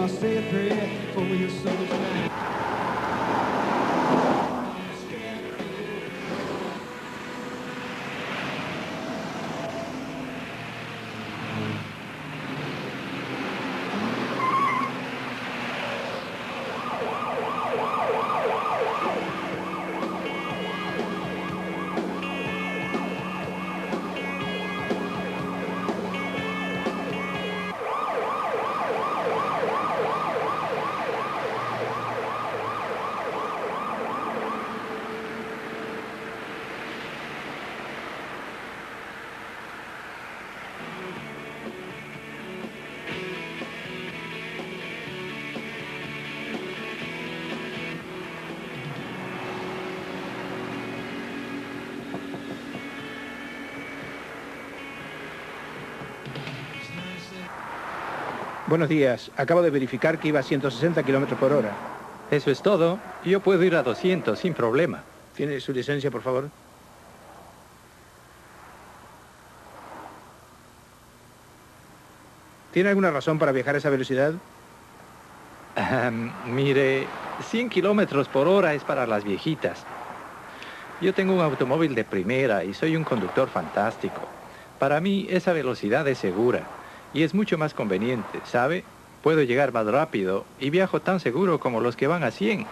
I'll say a prayer for your soul tonight. Buenos días. Acabo de verificar que iba a 160 kilómetros por hora. Eso es todo. Yo puedo ir a 200 sin problema. ¿Tiene su licencia, por favor? ¿Tiene alguna razón para viajar a esa velocidad? Mire, 100 kilómetros por hora es para las viejitas. Yo tengo un automóvil de primera y soy un conductor fantástico. Para mí, esa velocidad es segura. Y es mucho más conveniente, ¿sabe? Puedo llegar más rápido y viajo tan seguro como los que van a 100.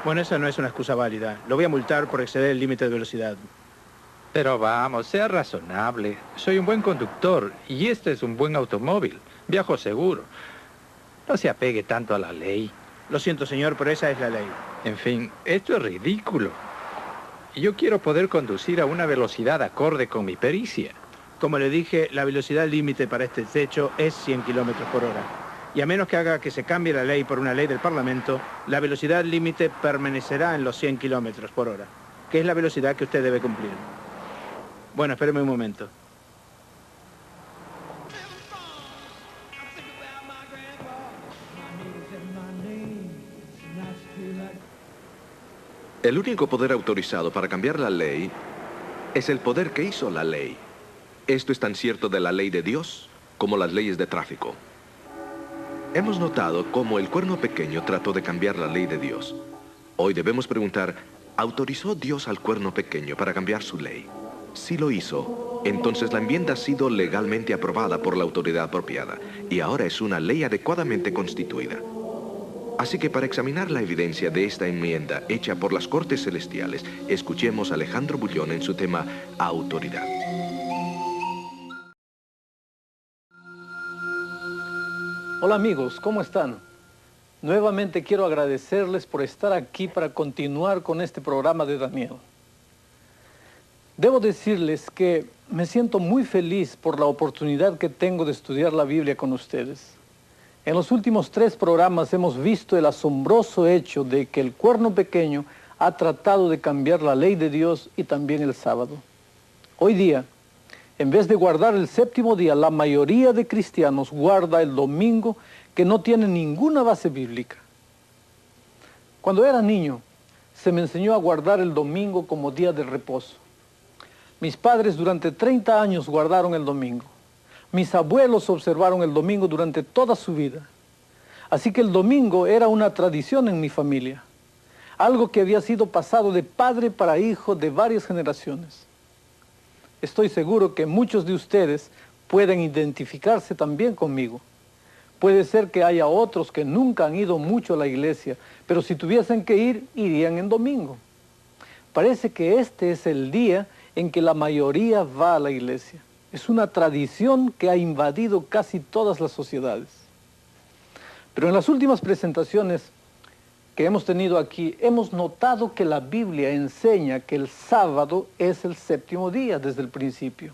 Bueno, esa no es una excusa válida. Lo voy a multar por exceder el límite de velocidad. Pero vamos, sea razonable. Soy un buen conductor y este es un buen automóvil. Viajo seguro. No se apegue tanto a la ley. Lo siento, señor, pero esa es la ley. En fin, esto es ridículo. Yo quiero poder conducir a una velocidad acorde con mi pericia. Como le dije, la velocidad límite para este techo es 100 kilómetros por hora. Y a menos que haga que se cambie la ley por una ley del Parlamento, la velocidad límite permanecerá en los 100 kilómetros por hora, que es la velocidad que usted debe cumplir. Bueno, espéreme un momento. El único poder autorizado para cambiar la ley es el poder que hizo la ley. Esto es tan cierto de la ley de Dios como las leyes de tráfico. Hemos notado cómo el cuerno pequeño trató de cambiar la ley de Dios. Hoy debemos preguntar, ¿autorizó Dios al cuerno pequeño para cambiar su ley? Si lo hizo, entonces la enmienda ha sido legalmente aprobada por la autoridad apropiada y ahora es una ley adecuadamente constituida. Así que para examinar la evidencia de esta enmienda hecha por las Cortes Celestiales, escuchemos a Alejandro Bullón en su tema Autoridad. Hola amigos, ¿cómo están? Nuevamente quiero agradecerles por estar aquí para continuar con este programa de Daniel. Debo decirles que me siento muy feliz por la oportunidad que tengo de estudiar la Biblia con ustedes. En los últimos 3 programas hemos visto el asombroso hecho de que el cuerno pequeño ha tratado de cambiar la ley de Dios y también el sábado. Hoy día, en vez de guardar el 7º día, la mayoría de cristianos guarda el domingo, que no tiene ninguna base bíblica. Cuando era niño, se me enseñó a guardar el domingo como día de reposo. Mis padres durante 30 años guardaron el domingo. Mis abuelos observaron el domingo durante toda su vida. Así que el domingo era una tradición en mi familia, algo que había sido pasado de padre para hijo de varias generaciones. Estoy seguro que muchos de ustedes pueden identificarse también conmigo. Puede ser que haya otros que nunca han ido mucho a la iglesia, pero si tuviesen que ir, irían en domingo. Parece que este es el día en que la mayoría va a la iglesia. Es una tradición que ha invadido casi todas las sociedades. Pero en las últimas presentaciones que hemos tenido aquí, hemos notado que la Biblia enseña que el sábado es el 7º día desde el principio.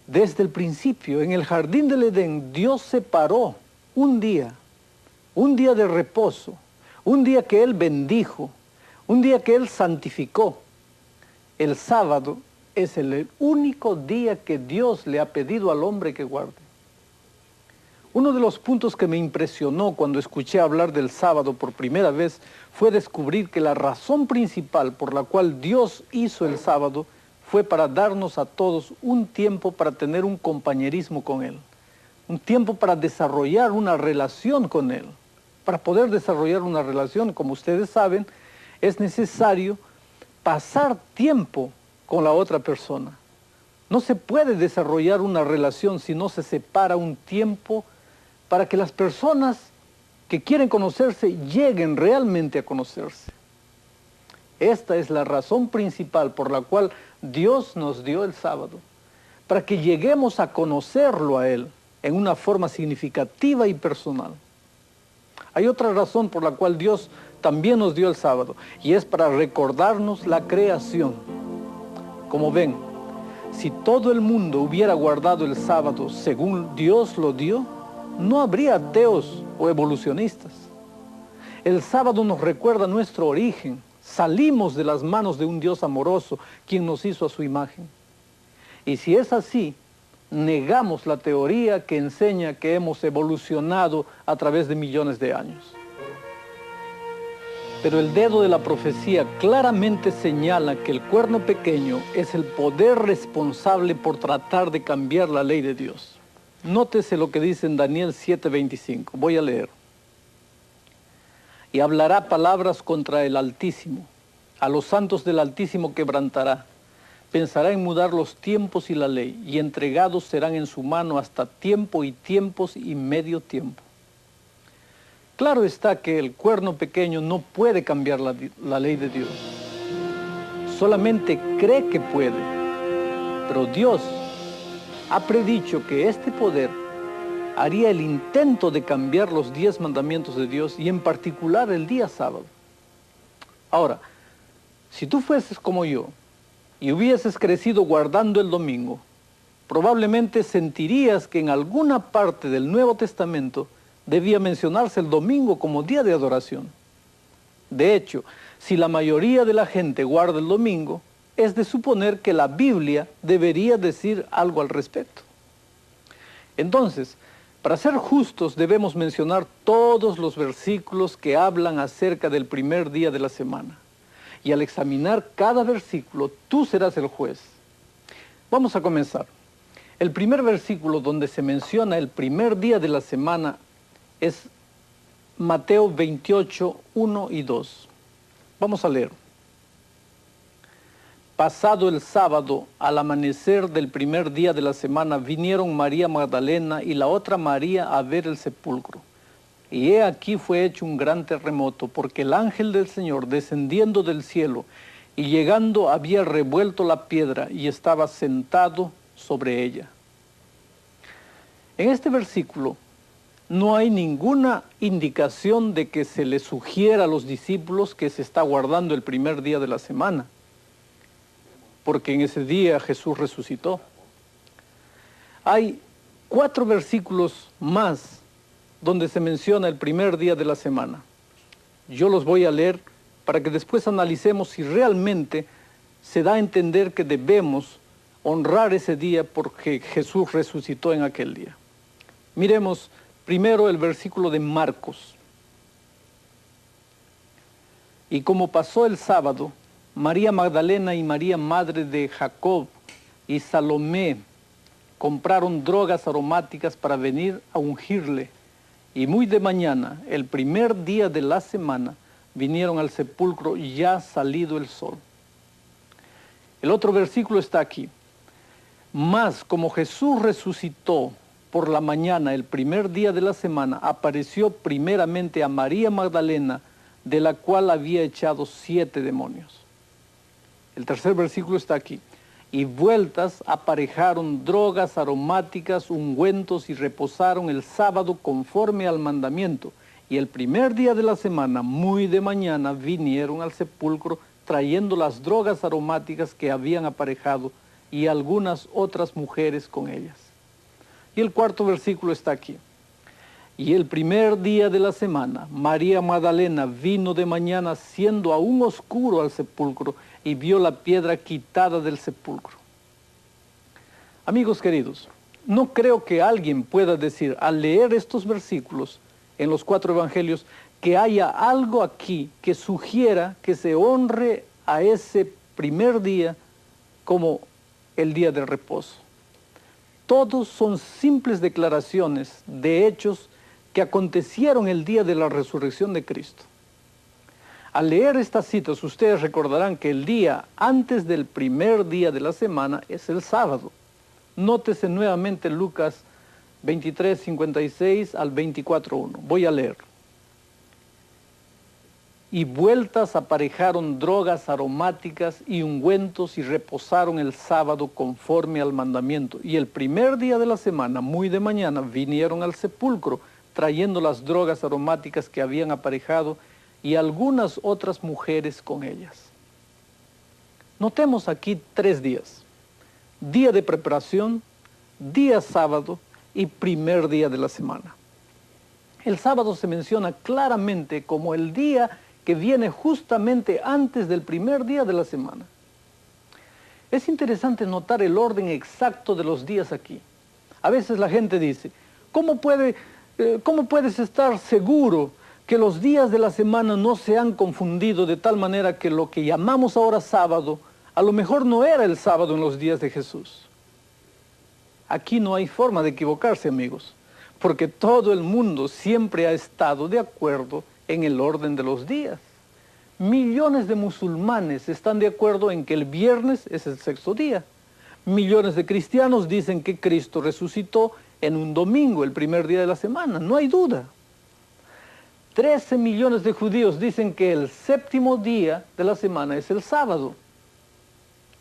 Desde el principio, en el jardín del Edén, Dios separó un día de reposo, un día que Él bendijo, un día que Él santificó. El sábado es el único día que Dios le ha pedido al hombre que guarde. Uno de los puntos que me impresionó cuando escuché hablar del sábado por primera vez fue descubrir que la razón principal por la cual Dios hizo el sábado fue para darnos a todos un tiempo para tener un compañerismo con Él. un tiempo para desarrollar una relación con Él. Para poder desarrollar una relación, como ustedes saben, es necesario pasar tiempo con la otra persona. No se puede desarrollar una relación si no se separa un tiempo para que las personas que quieren conocerse lleguen realmente a conocerse. Esta es la razón principal por la cual Dios nos dio el sábado, para que lleguemos a conocerlo a Él en una forma significativa y personal. Hay otra razón por la cual Dios también nos dio el sábado, y es para recordarnos la creación. Como ven, si todo el mundo hubiera guardado el sábado según Dios lo dio, no habría ateos o evolucionistas. El sábado nos recuerda nuestro origen. Salimos de las manos de un Dios amoroso, quien nos hizo a su imagen. Y si es así, negamos la teoría que enseña que hemos evolucionado a través de millones de años. Pero el dedo de la profecía claramente señala que el cuerno pequeño es el poder responsable por tratar de cambiar la ley de Dios. Nótese lo que dice en Daniel 7:25. Voy a leer. Y hablará palabras contra el Altísimo. A los santos del Altísimo quebrantará. Pensará en mudar los tiempos y la ley, y entregados serán en su mano hasta tiempo y tiempos y medio tiempo. Claro está que el cuerno pequeño no puede cambiar la ley de Dios. Solamente cree que puede. Pero Dios ha predicho que este poder haría el intento de cambiar los 10 mandamientos de Dios y en particular el día sábado. Ahora, si tú fueses como yo y hubieses crecido guardando el domingo, probablemente sentirías que en alguna parte del Nuevo Testamento debía mencionarse el domingo como día de adoración. De hecho, si la mayoría de la gente guarda el domingo, es de suponer que la Biblia debería decir algo al respecto. Entonces, para ser justos debemos mencionar todos los versículos que hablan acerca del primer día de la semana. Y al examinar cada versículo, tú serás el juez. Vamos a comenzar. El primer versículo donde se menciona el primer día de la semana es Mateo 28, 1 y 2. Vamos a leer. Pasado el sábado, al amanecer del primer día de la semana, vinieron María Magdalena y la otra María a ver el sepulcro. Y he aquí fue hecho un gran terremoto, porque el ángel del Señor, descendiendo del cielo y llegando, había revuelto la piedra y estaba sentado sobre ella. En este versículo no hay ninguna indicación de que se le sugiera a los discípulos que se está guardando el primer día de la semana, porque en ese día Jesús resucitó. Hay 4 versículos más donde se menciona el primer día de la semana. Yo los voy a leer para que después analicemos si realmente se da a entender que debemos honrar ese día porque Jesús resucitó en aquel día. Miremos primero el versículo de Marcos. Y como pasó el sábado, María Magdalena y María, madre de Jacob, y Salomé compraron drogas aromáticas para venir a ungirle. Y muy de mañana, el primer día de la semana, vinieron al sepulcro ya salido el sol. El otro versículo está aquí. Mas como Jesús resucitó por la mañana, el primer día de la semana, apareció primeramente a María Magdalena, de la cual había echado 7 demonios. El tercer versículo está aquí. Y vueltas aparejaron drogas aromáticas, ungüentos y reposaron el sábado conforme al mandamiento. Y el primer día de la semana, muy de mañana, vinieron al sepulcro trayendo las drogas aromáticas que habían aparejado y algunas otras mujeres con ellas. Y el cuarto versículo está aquí. Y el primer día de la semana, María Magdalena vino de mañana siendo aún oscuro al sepulcro y vio la piedra quitada del sepulcro. Amigos queridos, no creo que alguien pueda decir al leer estos versículos en los 4 evangelios que haya algo aquí que sugiera que se honre a ese primer día como el día del reposo. todos son simples declaraciones de hechos que acontecieron el día de la resurrección de Cristo. Al leer estas citas, ustedes recordarán que el día antes del primer día de la semana es el sábado. Nótese nuevamente Lucas 23:56 al 24:1. Voy a leer. Y vueltas aparejaron drogas aromáticas y ungüentos y reposaron el sábado conforme al mandamiento. Y el primer día de la semana, muy de mañana, vinieron al sepulcro trayendo las drogas aromáticas que habían aparejado y algunas otras mujeres con ellas. Notemos aquí 3 días. Día de preparación, día sábado y primer día de la semana. El sábado se menciona claramente como el día que viene justamente antes del primer día de la semana. Es interesante notar el orden exacto de los días aquí. A veces la gente dice, ¿cómo puedes estar seguro que los días de la semana no se han confundido de tal manera que lo que llamamos ahora sábado, a lo mejor no era el sábado en los días de Jesús? Aquí no hay forma de equivocarse, amigos, porque todo el mundo siempre ha estado de acuerdo en el orden de los días. Millones de musulmanes están de acuerdo en que el viernes es el 6º día. Millones de cristianos dicen que Cristo resucitó en un domingo, el primer día de la semana, no hay duda. 13 millones de judíos dicen que el 7º día de la semana es el sábado.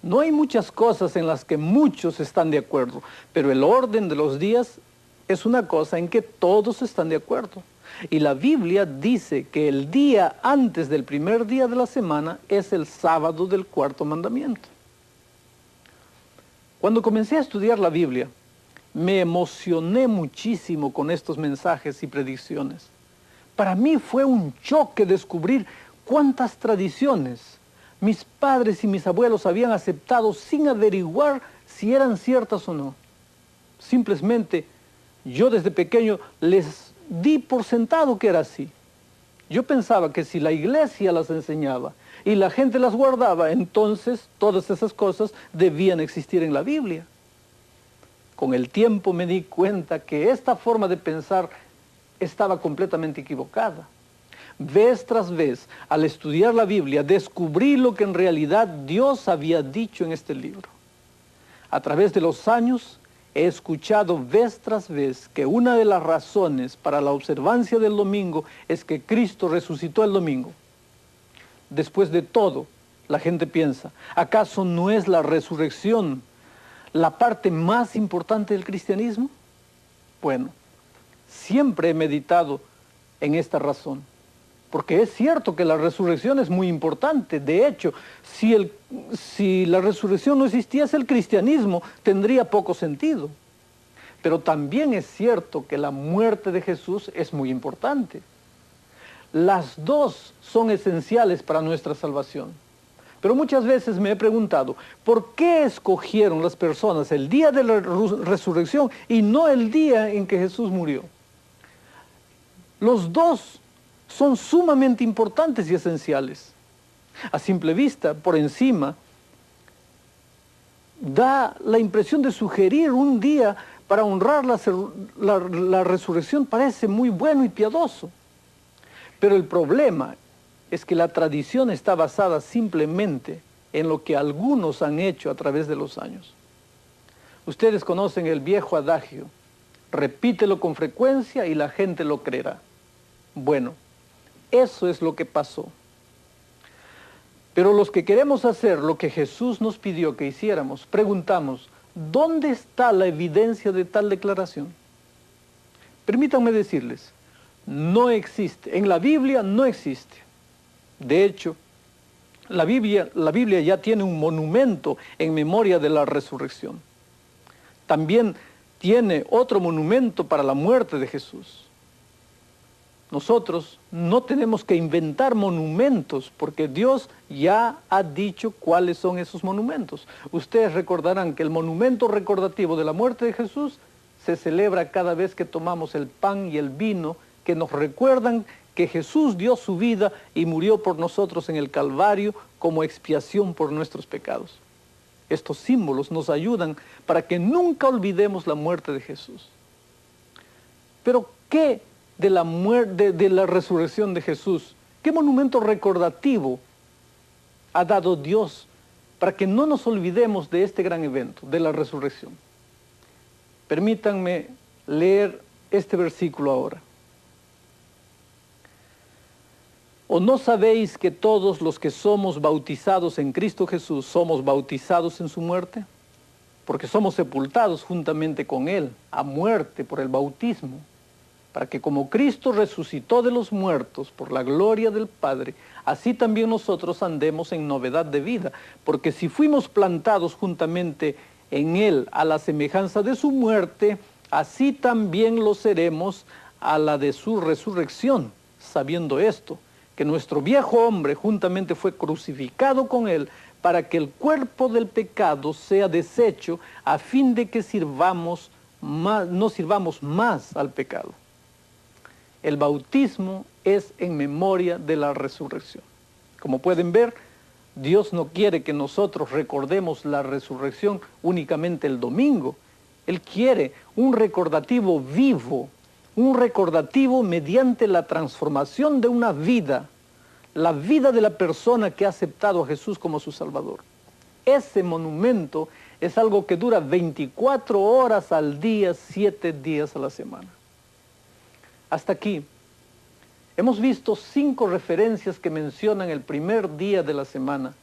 No hay muchas cosas en las que muchos están de acuerdo, pero el orden de los días es una cosa en que todos están de acuerdo. Y la Biblia dice que el día antes del primer día de la semana es el sábado del 4º mandamiento. Cuando comencé a estudiar la Biblia, me emocioné muchísimo con estos mensajes y predicciones. Para mí fue un choque descubrir cuántas tradiciones mis padres y mis abuelos habían aceptado sin averiguar si eran ciertas o no. Simplemente, yo desde pequeño les di por sentado que era así. Yo pensaba que si la iglesia las enseñaba y la gente las guardaba, entonces todas esas cosas debían existir en la Biblia. Con el tiempo me di cuenta que esta forma de pensar estaba completamente equivocada. Vez tras vez, al estudiar la Biblia, descubrí lo que en realidad Dios había dicho en este libro. A través de los años, he escuchado vez tras vez que una de las razones para la observancia del domingo es que Cristo resucitó el domingo. Después de todo, la gente piensa, ¿acaso no es la resurrección la parte más importante del cristianismo? Bueno, siempre he meditado en esta razón, porque es cierto que la resurrección es muy importante. De hecho, si la resurrección no existiese, el cristianismo tendría poco sentido. Pero también es cierto que la muerte de Jesús es muy importante. Las dos son esenciales para nuestra salvación. Pero muchas veces me he preguntado, ¿por qué escogieron las personas el día de la resurrección y no el día en que Jesús murió? Los dos son sumamente importantes y esenciales. A simple vista, por encima, da la impresión de sugerir un día para honrar la resurrección. Parece muy bueno y piadoso. Pero el problema es que la tradición está basada simplemente en lo que algunos han hecho a través de los años. Ustedes conocen el viejo adagio, repítelo con frecuencia y la gente lo creerá. Bueno, eso es lo que pasó. Pero los que queremos hacer lo que Jesús nos pidió que hiciéramos, preguntamos, ¿dónde está la evidencia de tal declaración? Permítanme decirles, no existe. En la Biblia no existe. De hecho, la Biblia ya tiene un monumento en memoria de la resurrección. También tiene otro monumento para la muerte de Jesús. Nosotros no tenemos que inventar monumentos porque Dios ya ha dicho cuáles son esos monumentos. Ustedes recordarán que el monumento recordativo de la muerte de Jesús se celebra cada vez que tomamos el pan y el vino que nos recuerdan que Jesús dio su vida y murió por nosotros en el Calvario como expiación por nuestros pecados. Estos símbolos nos ayudan para que nunca olvidemos la muerte de Jesús. Pero, ¿qué de la muerte, de la resurrección de Jesús? ¿Qué monumento recordativo ha dado Dios para que no nos olvidemos de este gran evento, de la resurrección? Permítanme leer este versículo ahora. ¿O no sabéis que todos los que somos bautizados en Cristo Jesús somos bautizados en su muerte? Porque somos sepultados juntamente con Él, a muerte por el bautismo, para que como Cristo resucitó de los muertos por la gloria del Padre, así también nosotros andemos en novedad de vida. Porque si fuimos plantados juntamente en Él a la semejanza de su muerte, así también lo seremos a la de su resurrección, sabiendo esto, que nuestro viejo hombre juntamente fue crucificado con Él, para que el cuerpo del pecado sea deshecho, a fin de que no sirvamos más al pecado. El bautismo es en memoria de la resurrección. Como pueden ver, Dios no quiere que nosotros recordemos la resurrección únicamente el domingo. Él quiere un recordativo vivo, un recordativo mediante la transformación de una vida, la vida de la persona que ha aceptado a Jesús como su Salvador. Ese monumento es algo que dura 24 horas al día, 7 días a la semana. Hasta aquí, hemos visto 5 referencias que mencionan el primer día de la semana,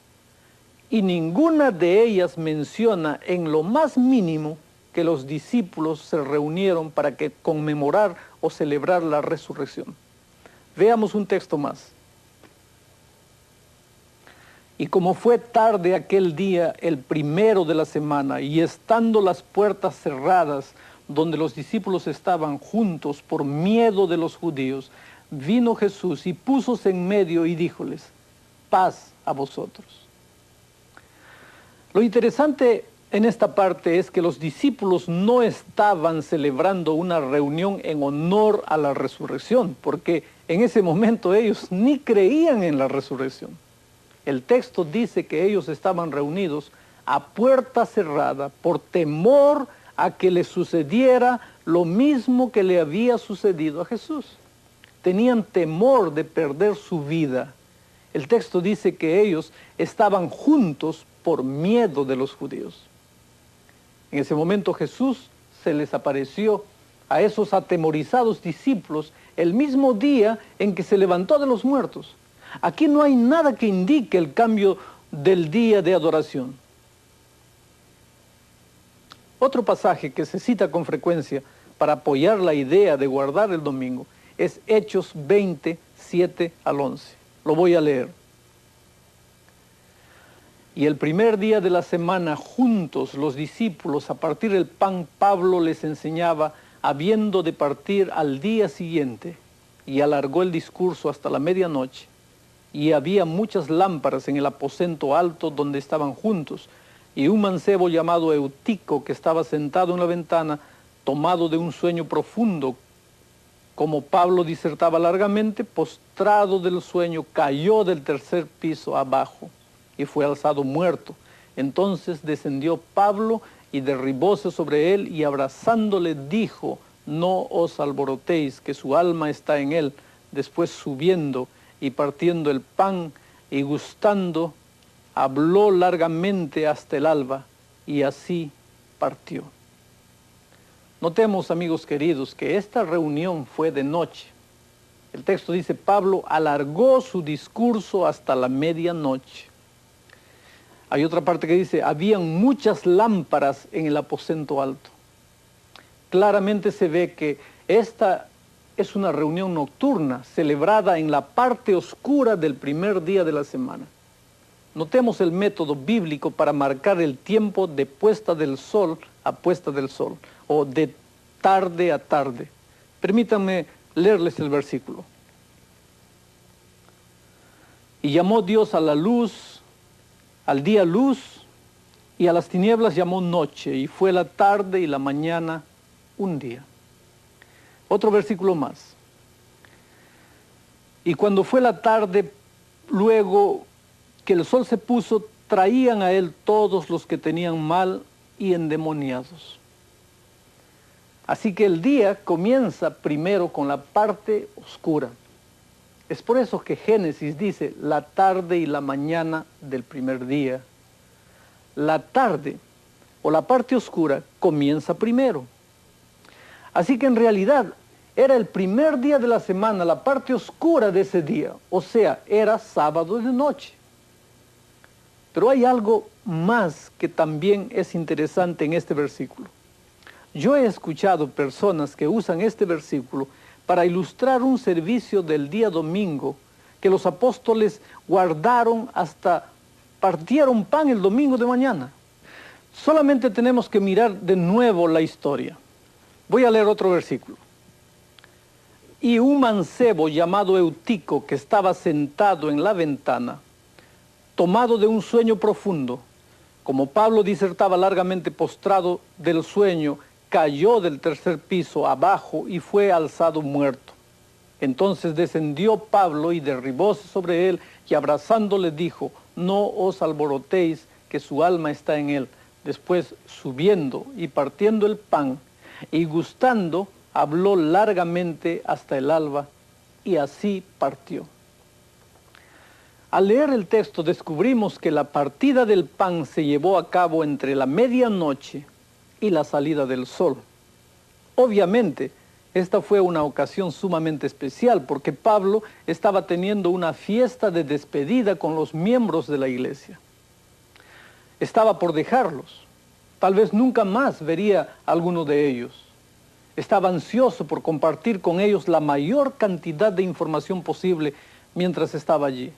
y ninguna de ellas menciona en lo más mínimo que los discípulos se reunieron para conmemorar o celebrar la resurrección. Veamos un texto más. Y como fue tarde aquel día, el primero de la semana, y estando las puertas cerradas, donde los discípulos estaban juntos por miedo de los judíos, vino Jesús y púsose en medio y díjoles: paz a vosotros. Lo interesante en esta parte es que los discípulos no estaban celebrando una reunión en honor a la resurrección, porque en ese momento ellos ni creían en la resurrección. El texto dice que ellos estaban reunidos a puerta cerrada por temor a que le sucediera lo mismo que le había sucedido a Jesús. Tenían temor de perder su vida. El texto dice que ellos estaban juntos por miedo de los judíos. En ese momento Jesús se les apareció a esos atemorizados discípulos el mismo día en que se levantó de los muertos. Aquí no hay nada que indique el cambio del día de adoración. Otro pasaje que se cita con frecuencia para apoyar la idea de guardar el domingo es Hechos 20, 7 al 11. Lo voy a leer. Y el primer día de la semana, juntos los discípulos, a partir del pan, Pablo les enseñaba, habiendo de partir al día siguiente, y alargó el discurso hasta la medianoche. Y había muchas lámparas en el aposento alto donde estaban juntos, y un mancebo llamado Eutico, que estaba sentado en la ventana, tomado de un sueño profundo. Como Pablo disertaba largamente, postrado del sueño, cayó del tercer piso abajo y fue alzado muerto. Entonces descendió Pablo y derribóse sobre él, y abrazándole dijo: no os alborotéis, que su alma está en él. Después, subiendo y partiendo el pan y gustando, habló largamente hasta el alba, y así partió. Notemos, amigos queridos, que esta reunión fue de noche. El texto dice: Pablo alargó su discurso hasta la medianoche. Hay otra parte que dice: habían muchas lámparas en el aposento alto. Claramente se ve que esta es una reunión nocturna, celebrada en la parte oscura del primer día de la semana. Notemos el método bíblico para marcar el tiempo de puesta del sol a puesta del sol, o de tarde a tarde. Permítanme leerles el versículo. Y llamó Dios a la luz, al día luz, y a las tinieblas llamó noche, y fue la tarde y la mañana un día. Otro versículo más. Y cuando fue la tarde, luego que el sol se puso, traían a él todos los que tenían mal y endemoniados. Así que el día comienza primero con la parte oscura. Es por eso que Génesis dice la tarde y la mañana del primer día. La tarde o la parte oscura comienza primero. Así que en realidad era el primer día de la semana, la parte oscura de ese día, o sea, era sábado de noche. Pero hay algo más que también es interesante en este versículo. Yo he escuchado personas que usan este versículo para ilustrar un servicio del día domingo que los apóstoles guardaron hasta partieron pan el domingo de mañana. Solamente tenemos que mirar de nuevo la historia. Voy a leer otro versículo. Y un mancebo llamado Eutico, que estaba sentado en la ventana, tomado de un sueño profundo, como Pablo disertaba largamente postrado del sueño, cayó del tercer piso abajo y fue alzado muerto. Entonces descendió Pablo y derribóse sobre él y abrazándole dijo, no os alborotéis, que su alma está en él. Después subiendo y partiendo el pan y gustando, habló largamente hasta el alba y así partió. Al leer el texto descubrimos que la partida del pan se llevó a cabo entre la medianoche y la salida del sol. Obviamente, esta fue una ocasión sumamente especial porque Pablo estaba teniendo una fiesta de despedida con los miembros de la iglesia. Estaba por dejarlos. Tal vez nunca más vería a alguno de ellos. Estaba ansioso por compartir con ellos la mayor cantidad de información posible mientras estaba allí.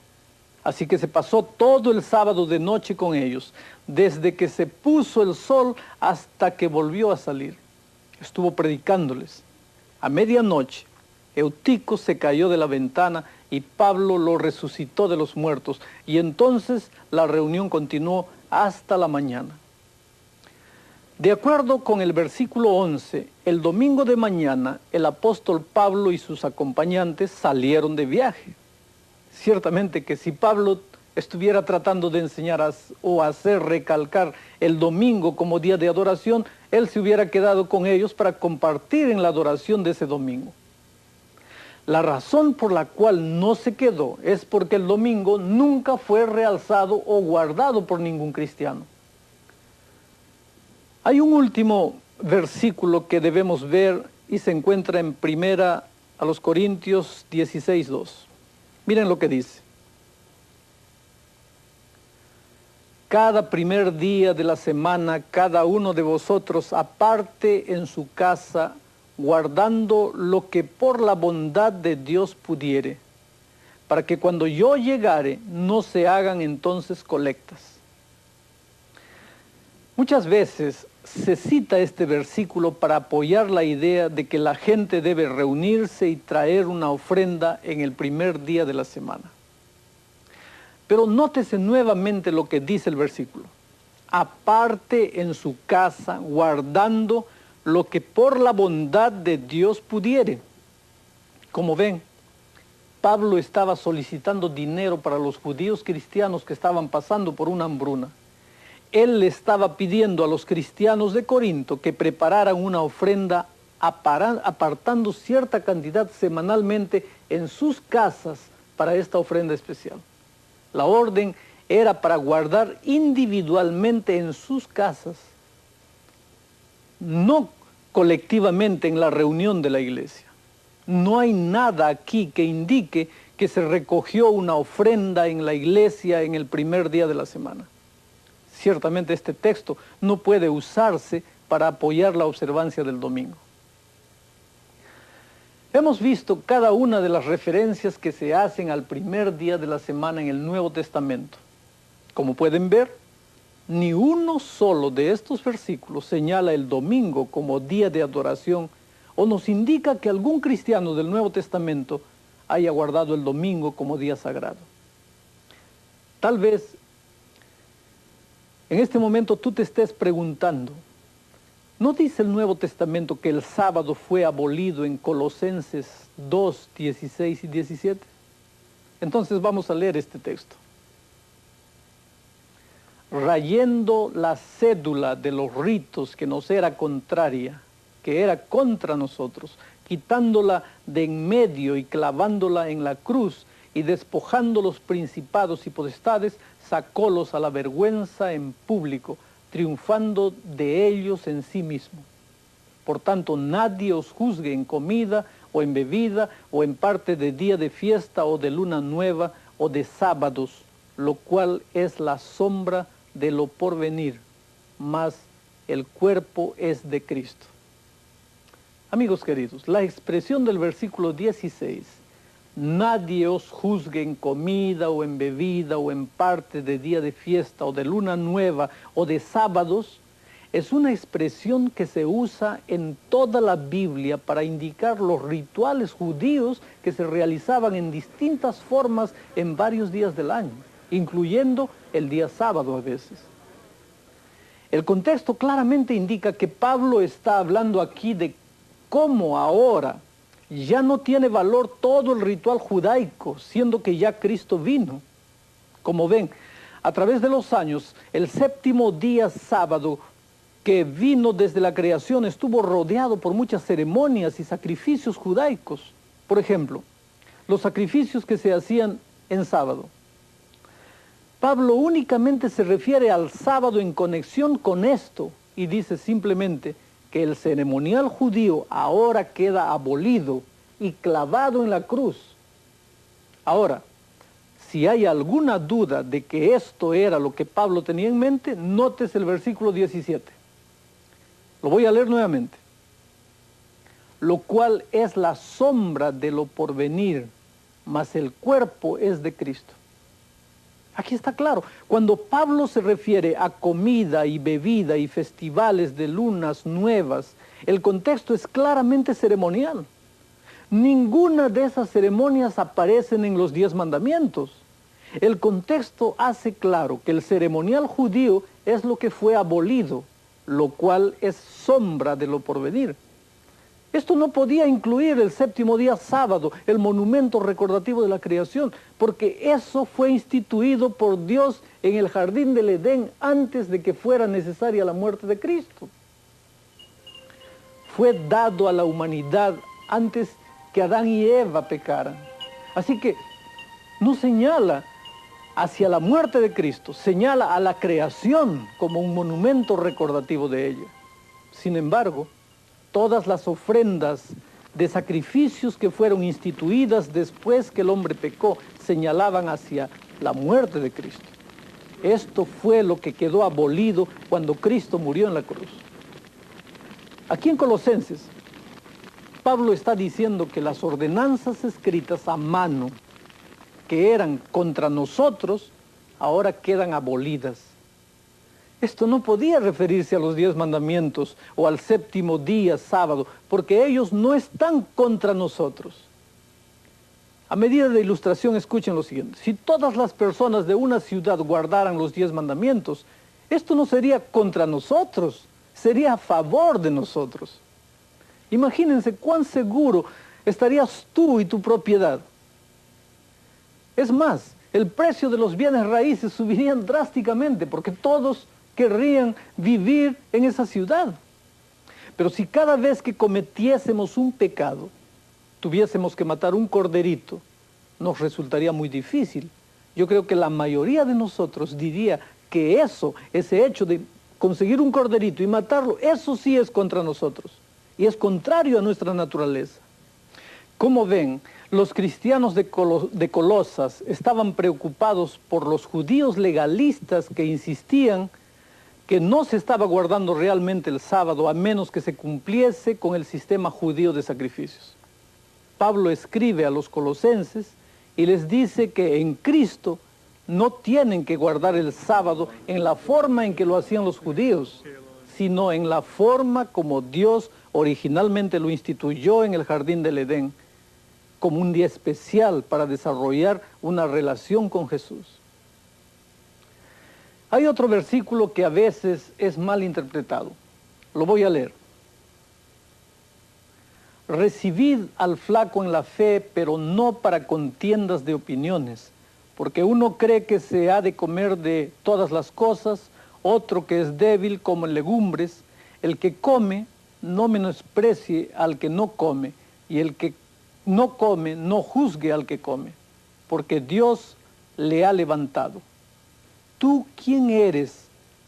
Así que se pasó todo el sábado de noche con ellos, desde que se puso el sol hasta que volvió a salir. Estuvo predicándoles. A medianoche, Eutico se cayó de la ventana y Pablo lo resucitó de los muertos. Y entonces la reunión continuó hasta la mañana. De acuerdo con el versículo 11, el domingo de mañana, el apóstol Pablo y sus acompañantes salieron de viaje. Ciertamente que si Pablo estuviera tratando de enseñar o hacer recalcar el domingo como día de adoración, él se hubiera quedado con ellos para compartir en la adoración de ese domingo. La razón por la cual no se quedó es porque el domingo nunca fue realzado o guardado por ningún cristiano. Hay un último versículo que debemos ver y se encuentra en 1 Corintios 16:2. Miren lo que dice. Cada primer día de la semana, cada uno de vosotros aparte en su casa, guardando lo que por la bondad de Dios pudiere, para que cuando yo llegare no se hagan entonces colectas. Muchas veces se cita este versículo para apoyar la idea de que la gente debe reunirse y traer una ofrenda en el primer día de la semana. Pero nótese nuevamente lo que dice el versículo. Aparte en su casa, guardando lo que por la bondad de Dios pudiere. Como ven, Pablo estaba solicitando dinero para los judíos cristianos que estaban pasando por una hambruna. Él le estaba pidiendo a los cristianos de Corinto que prepararan una ofrenda apartando cierta cantidad semanalmente en sus casas para esta ofrenda especial. La orden era para guardar individualmente en sus casas, no colectivamente en la reunión de la iglesia. No hay nada aquí que indique que se recogió una ofrenda en la iglesia en el primer día de la semana. Ciertamente este texto no puede usarse para apoyar la observancia del domingo. Hemos visto cada una de las referencias que se hacen al primer día de la semana en el Nuevo Testamento. Como pueden ver, ni uno solo de estos versículos señala el domingo como día de adoración o nos indica que algún cristiano del Nuevo Testamento haya guardado el domingo como día sagrado. Tal vez en este momento tú te estés preguntando, ¿no dice el Nuevo Testamento que el sábado fue abolido en Colosenses 2, 16 y 17? Entonces vamos a leer este texto. rayendo la cédula de los ritos que nos era contraria, que era contra nosotros, quitándola de en medio y clavándola en la cruz, y despojando los principados y potestades, sacólos a la vergüenza en público, triunfando de ellos en sí mismo. Por tanto, nadie os juzgue en comida o en bebida, o en parte de día de fiesta o de luna nueva o de sábados, lo cual es la sombra de lo porvenir, mas el cuerpo es de Cristo. Amigos queridos, la expresión del versículo 16, nadie os juzgue en comida o en bebida o en parte de día de fiesta o de luna nueva o de sábados, es una expresión que se usa en toda la Biblia para indicar los rituales judíos que se realizaban en distintas formas en varios días del año, incluyendo el día sábado a veces. El contexto claramente indica que Pablo está hablando aquí de cómo ahora ya no tiene valor todo el ritual judaico, siendo que ya Cristo vino. Como ven, a través de los años, el séptimo día sábado que vino desde la creación estuvo rodeado por muchas ceremonias y sacrificios judaicos. Por ejemplo, los sacrificios que se hacían en sábado. Pablo únicamente se refiere al sábado en conexión con esto y dice simplemente que el ceremonial judío ahora queda abolido y clavado en la cruz. Ahora, si hay alguna duda de que esto era lo que Pablo tenía en mente, notes el versículo 17. Lo voy a leer nuevamente. Lo cual es la sombra de lo porvenir, mas el cuerpo es de Cristo. Aquí está claro. Cuando Pablo se refiere a comida y bebida y festivales de lunas nuevas, el contexto es claramente ceremonial. Ninguna de esas ceremonias aparecen en los 10 mandamientos. El contexto hace claro que el ceremonial judío es lo que fue abolido, lo cual es sombra de lo porvenir. Esto no podía incluir el séptimo día sábado, el monumento recordativo de la creación, porque eso fue instituido por Dios en el jardín del Edén antes de que fuera necesaria la muerte de Cristo. Fue dado a la humanidad antes que Adán y Eva pecaran. Así que no señala hacia la muerte de Cristo, señala a la creación como un monumento recordativo de ella. Sin embargo, todas las ofrendas de sacrificios que fueron instituidas después que el hombre pecó señalaban hacia la muerte de Cristo. Esto fue lo que quedó abolido cuando Cristo murió en la cruz. Aquí en Colosenses, Pablo está diciendo que las ordenanzas escritas a mano que eran contra nosotros, ahora quedan abolidas. Esto no podía referirse a los 10 mandamientos o al séptimo día sábado, porque ellos no están contra nosotros. A medida de ilustración, escuchen lo siguiente. Si todas las personas de una ciudad guardaran los 10 mandamientos, esto no sería contra nosotros, sería a favor de nosotros. Imagínense cuán seguro estarías tú y tu propiedad. Es más, el precio de los bienes raíces subirían drásticamente porque todos querrían vivir en esa ciudad. Pero si cada vez que cometiésemos un pecado, tuviésemos que matar un corderito, nos resultaría muy difícil. Yo creo que la mayoría de nosotros diría que ese hecho de conseguir un corderito y matarlo, eso sí es contra nosotros. Y es contrario a nuestra naturaleza. Como ven, los cristianos de Colosas estaban preocupados por los judíos legalistas que insistían que no se estaba guardando realmente el sábado a menos que se cumpliese con el sistema judío de sacrificios. Pablo escribe a los colosenses y les dice que en Cristo no tienen que guardar el sábado en la forma en que lo hacían los judíos, sino en la forma como Dios originalmente lo instituyó en el jardín del Edén, como un día especial para desarrollar una relación con Jesús. Hay otro versículo que a veces es mal interpretado. Lo voy a leer. Recibid al flaco en la fe, pero no para contiendas de opiniones, porque uno cree que se ha de comer de todas las cosas, otro que es débil como en legumbres. El que come no menosprecie al que no come, y el que no come no juzgue al que come, porque Dios le ha levantado. ¿Tú quién eres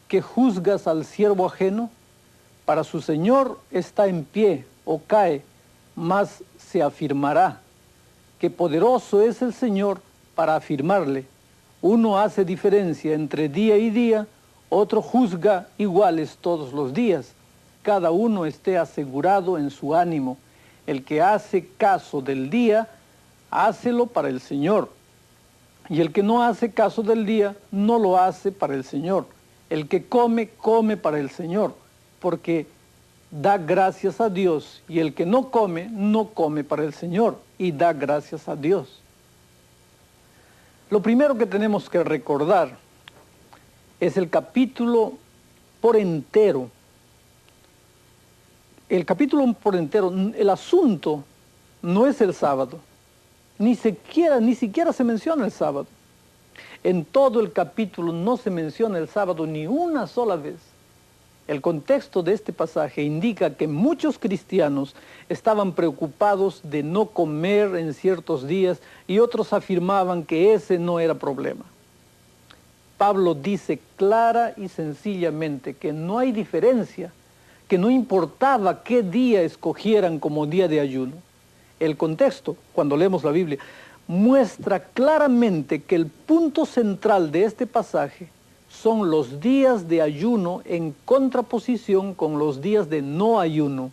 que juzgas al siervo ajeno? Para su Señor está en pie o cae, mas se afirmará. Que poderoso es el Señor para afirmarle. Uno hace diferencia entre día y día, otro juzga iguales todos los días. Cada uno esté asegurado en su ánimo. El que hace caso del día, hácelo para el Señor. Y el que no hace caso del día, no lo hace para el Señor. El que come, come para el Señor, porque da gracias a Dios. Y el que no come, no come para el Señor, y da gracias a Dios. Lo primero que tenemos que recordar es el capítulo por entero. El capítulo por entero, el asunto no es el sábado. Ni siquiera se menciona el sábado. En todo el capítulo no se menciona el sábado ni una sola vez. El contexto de este pasaje indica que muchos cristianos estaban preocupados de no comer en ciertos días y otros afirmaban que ese no era problema. Pablo dice clara y sencillamente que no hay diferencia, que no importaba qué día escogieran como día de ayuno. El contexto, cuando leemos la Biblia, muestra claramente que el punto central de este pasaje son los días de ayuno en contraposición con los días de no ayuno.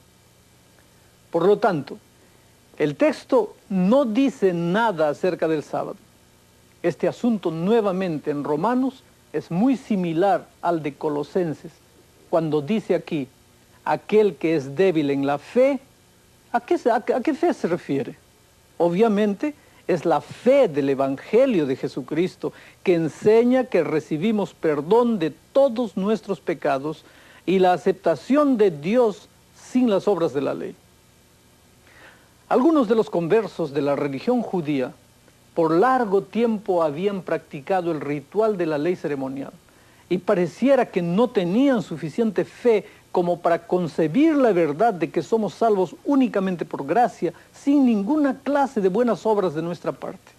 Por lo tanto, el texto no dice nada acerca del sábado. Este asunto nuevamente en Romanos es muy similar al de Colosenses, cuando dice aquí, aquel que es débil en la fe. ¿A qué fe se refiere? Obviamente es la fe del Evangelio de Jesucristo, que enseña que recibimos perdón de todos nuestros pecados y la aceptación de Dios sin las obras de la ley. Algunos de los conversos de la religión judía por largo tiempo habían practicado el ritual de la ley ceremonial y pareciera que no tenían suficiente fe como para concebir la verdad de que somos salvos únicamente por gracia, sin ninguna clase de buenas obras de nuestra parte.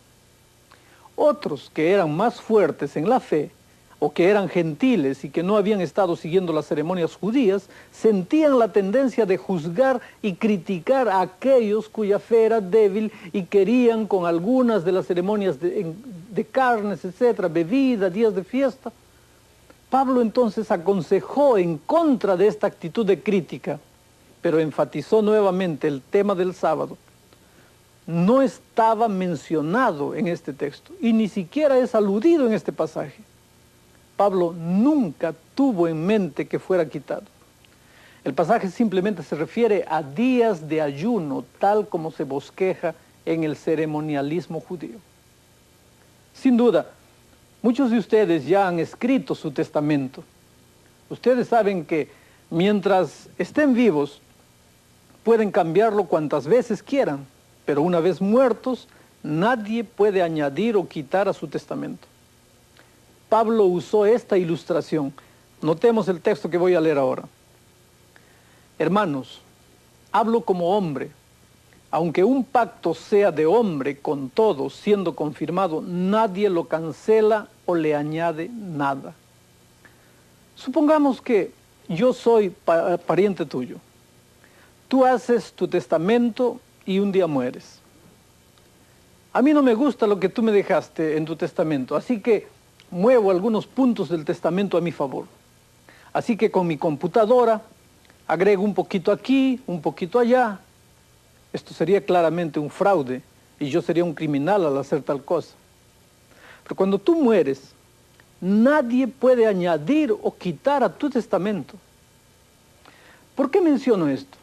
Otros que eran más fuertes en la fe, o que eran gentiles y que no habían estado siguiendo las ceremonias judías, sentían la tendencia de juzgar y criticar a aquellos cuya fe era débil y querían con algunas de las ceremonias de carnes, etcétera, bebida, días de fiesta. Pablo entonces aconsejó en contra de esta actitud de crítica, pero enfatizó nuevamente el tema del sábado. No estaba mencionado en este texto y ni siquiera es aludido en este pasaje. Pablo nunca tuvo en mente que fuera quitado. El pasaje simplemente se refiere a días de ayuno, tal como se bosqueja en el ceremonialismo judío. Sin duda, muchos de ustedes ya han escrito su testamento. Ustedes saben que mientras estén vivos, pueden cambiarlo cuantas veces quieran, pero una vez muertos, nadie puede añadir o quitar a su testamento. Pablo usó esta ilustración. Notemos el texto que voy a leer ahora. Hermanos, hablo como hombre. Aunque un pacto sea de hombre con todos, siendo confirmado, nadie lo cancela o le añade nada. Supongamos que yo soy pariente tuyo. Tú haces tu testamento y un día mueres. A mí no me gusta lo que tú me dejaste en tu testamento, así que muevo algunos puntos del testamento a mi favor. Así que con mi computadora agrego un poquito aquí, un poquito allá. Esto sería claramente un fraude y yo sería un criminal al hacer tal cosa. Pero cuando tú mueres, nadie puede añadir o quitar a tu testamento. ¿Por qué menciono esto?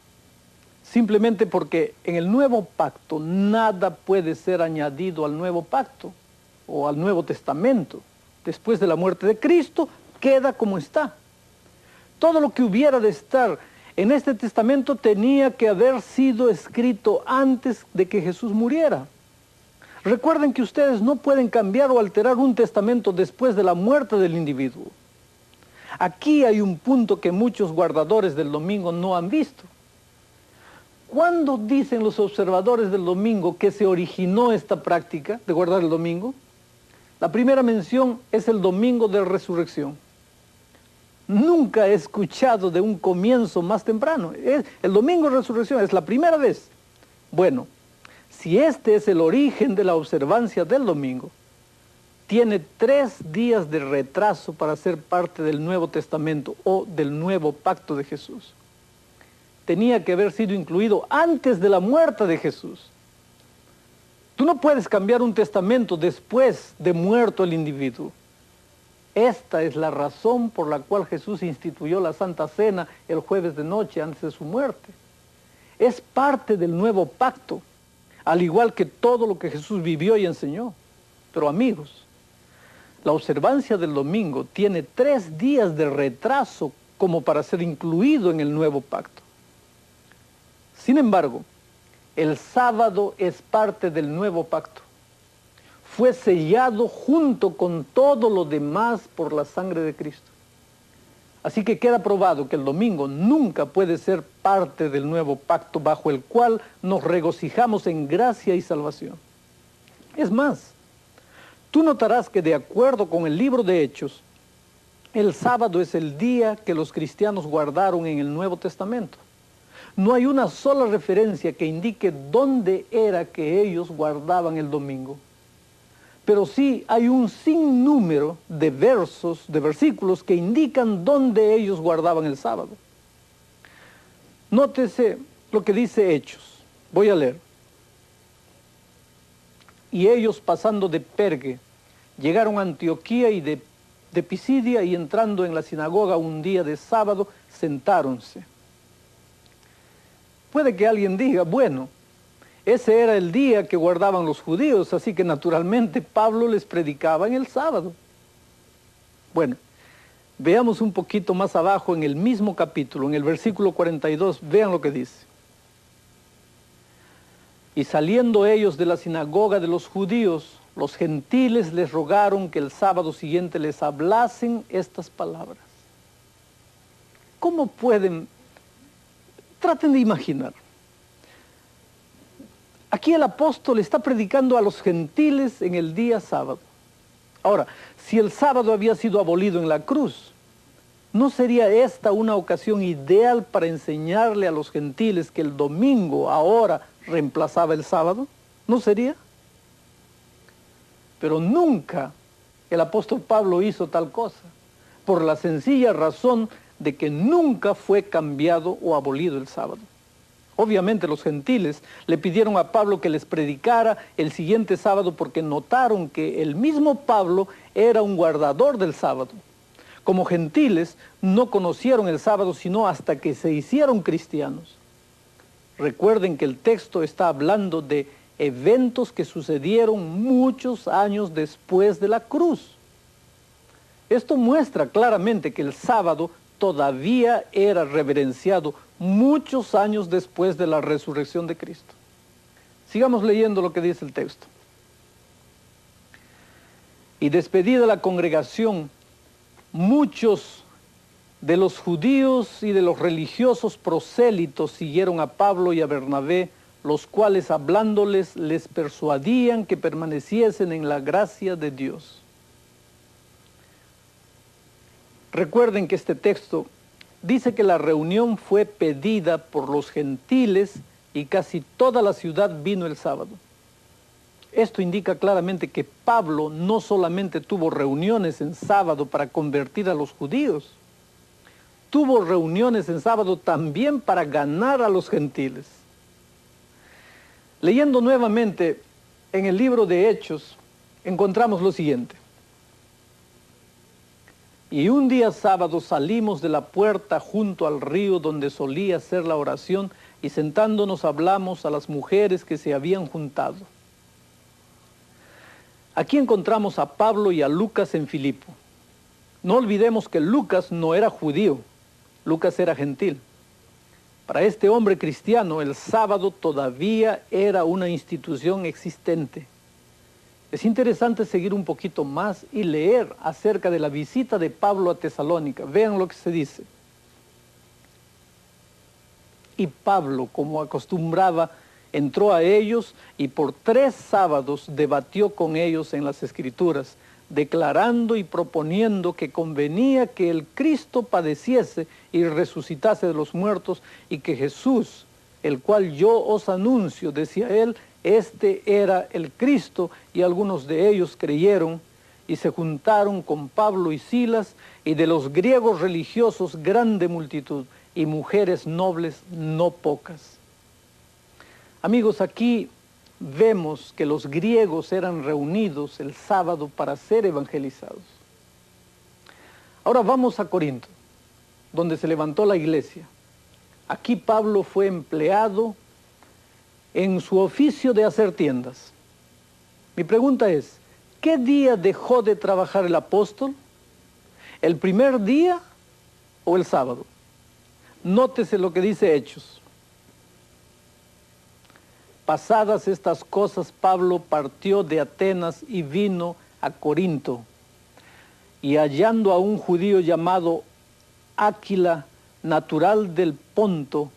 Simplemente porque en el nuevo pacto nada puede ser añadido al nuevo pacto o al nuevo testamento. Después de la muerte de Cristo, queda como está. Todo lo que hubiera de estar en este testamento tenía que haber sido escrito antes de que Jesús muriera. Recuerden que ustedes no pueden cambiar o alterar un testamento después de la muerte del individuo. Aquí hay un punto que muchos guardadores del domingo no han visto. ¿Cuándo dicen los observadores del domingo que se originó esta práctica de guardar el domingo? La primera mención es el domingo de resurrección. Nunca he escuchado de un comienzo más temprano. El domingo de resurrección es la primera vez. Bueno, si este es el origen de la observancia del domingo, tiene 3 días de retraso para ser parte del Nuevo Testamento o del nuevo pacto de Jesús. Tenía que haber sido incluido antes de la muerte de Jesús. Tú no puedes cambiar un testamento después de muerto el individuo. Esta es la razón por la cual Jesús instituyó la Santa Cena el jueves de noche antes de su muerte. Es parte del nuevo pacto, al igual que todo lo que Jesús vivió y enseñó. Pero amigos, la observancia del domingo tiene 3 días de retraso como para ser incluido en el nuevo pacto. Sin embargo, el sábado es parte del nuevo pacto. Fue sellado junto con todo lo demás por la sangre de Cristo. Así que queda probado que el domingo nunca puede ser parte del nuevo pacto bajo el cual nos regocijamos en gracia y salvación. Es más, tú notarás que de acuerdo con el libro de Hechos, el sábado es el día que los cristianos guardaron en el Nuevo Testamento. No hay una sola referencia que indique dónde era que ellos guardaban el domingo. Pero sí hay un sinnúmero de versos, de versículos que indican dónde ellos guardaban el sábado. Nótese lo que dice Hechos. Voy a leer. Y ellos pasando de Pergue, llegaron a Antioquía y de Pisidia, y entrando en la sinagoga un día de sábado, sentáronse. Puede que alguien diga, bueno, ese era el día que guardaban los judíos, así que naturalmente Pablo les predicaba en el sábado. Bueno, veamos un poquito más abajo en el mismo capítulo, en el versículo 42, vean lo que dice. Y saliendo ellos de la sinagoga de los judíos, los gentiles les rogaron que el sábado siguiente les hablasen estas palabras. ¿Cómo pueden? Traten de imaginar. Aquí el apóstol está predicando a los gentiles en el día sábado. Ahora, si el sábado había sido abolido en la cruz, ¿no sería esta una ocasión ideal para enseñarle a los gentiles que el domingo ahora reemplazaba el sábado? ¿No sería? Pero nunca el apóstol Pablo hizo tal cosa, por la sencilla razón de que nunca fue cambiado o abolido el sábado. Obviamente los gentiles le pidieron a Pablo que les predicara el siguiente sábado porque notaron que el mismo Pablo era un guardador del sábado. Como gentiles no conocieron el sábado sino hasta que se hicieron cristianos. Recuerden que el texto está hablando de eventos que sucedieron muchos años después de la cruz. Esto muestra claramente que el sábado todavía era reverenciado muchos años después de la resurrección de Cristo. Sigamos leyendo lo que dice el texto. Y despedida la congregación, muchos de los judíos y de los religiosos prosélitos siguieron a Pablo y a Bernabé, los cuales hablándoles les persuadían que permaneciesen en la gracia de Dios. Recuerden que este texto dice que la reunión fue pedida por los gentiles y casi toda la ciudad vino el sábado. Esto indica claramente que Pablo no solamente tuvo reuniones en sábado para convertir a los judíos, tuvo reuniones en sábado también para ganar a los gentiles. Leyendo nuevamente en el libro de Hechos, encontramos lo siguiente. Y un día sábado salimos de la puerta junto al río donde solía ser la oración y sentándonos hablamos a las mujeres que se habían juntado. Aquí encontramos a Pablo y a Lucas en Filipo. No olvidemos que Lucas no era judío, Lucas era gentil. Para este hombre cristiano el sábado todavía era una institución existente. Es interesante seguir un poquito más y leer acerca de la visita de Pablo a Tesalónica. Vean lo que se dice. Y Pablo, como acostumbraba, entró a ellos y por 3 sábados debatió con ellos en las Escrituras, declarando y proponiendo que convenía que el Cristo padeciese y resucitase de los muertos, y que Jesús, el cual yo os anuncio, decía él, este era el Cristo. Y algunos de ellos creyeron y se juntaron con Pablo y Silas, y de los griegos religiosos grande multitud, y mujeres nobles no pocas. Amigos, aquí vemos que los griegos eran reunidos el sábado para ser evangelizados. Ahora vamos a Corinto, donde se levantó la iglesia. Aquí Pablo fue empleado en su oficio de hacer tiendas. Mi pregunta es, ¿qué día dejó de trabajar el apóstol? ¿El primer día o el sábado? Nótese lo que dice Hechos. Pasadas estas cosas, Pablo partió de Atenas y vino a Corinto. Y hallando a un judío llamado Áquila, natural del Ponto,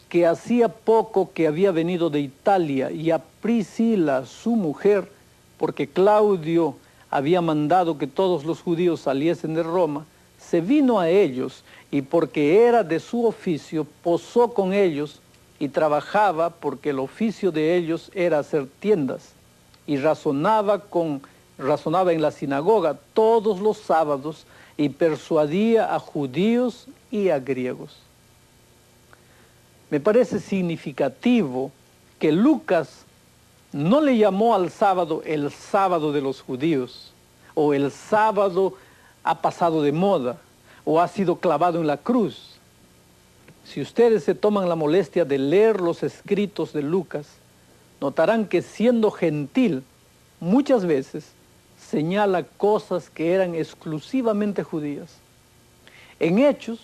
que hacía poco que había venido de Italia, y a Priscila, su mujer, porque Claudio había mandado que todos los judíos saliesen de Roma, se vino a ellos, y porque era de su oficio, posó con ellos, y trabajaba porque el oficio de ellos era hacer tiendas, y razonaba en la sinagoga todos los sábados, y persuadía a judíos y a griegos. Me parece significativo que Lucas no le llamó al sábado el sábado de los judíos, o el sábado ha pasado de moda, o ha sido clavado en la cruz. Si ustedes se toman la molestia de leer los escritos de Lucas, notarán que siendo gentil, muchas veces señala cosas que eran exclusivamente judías. En Hechos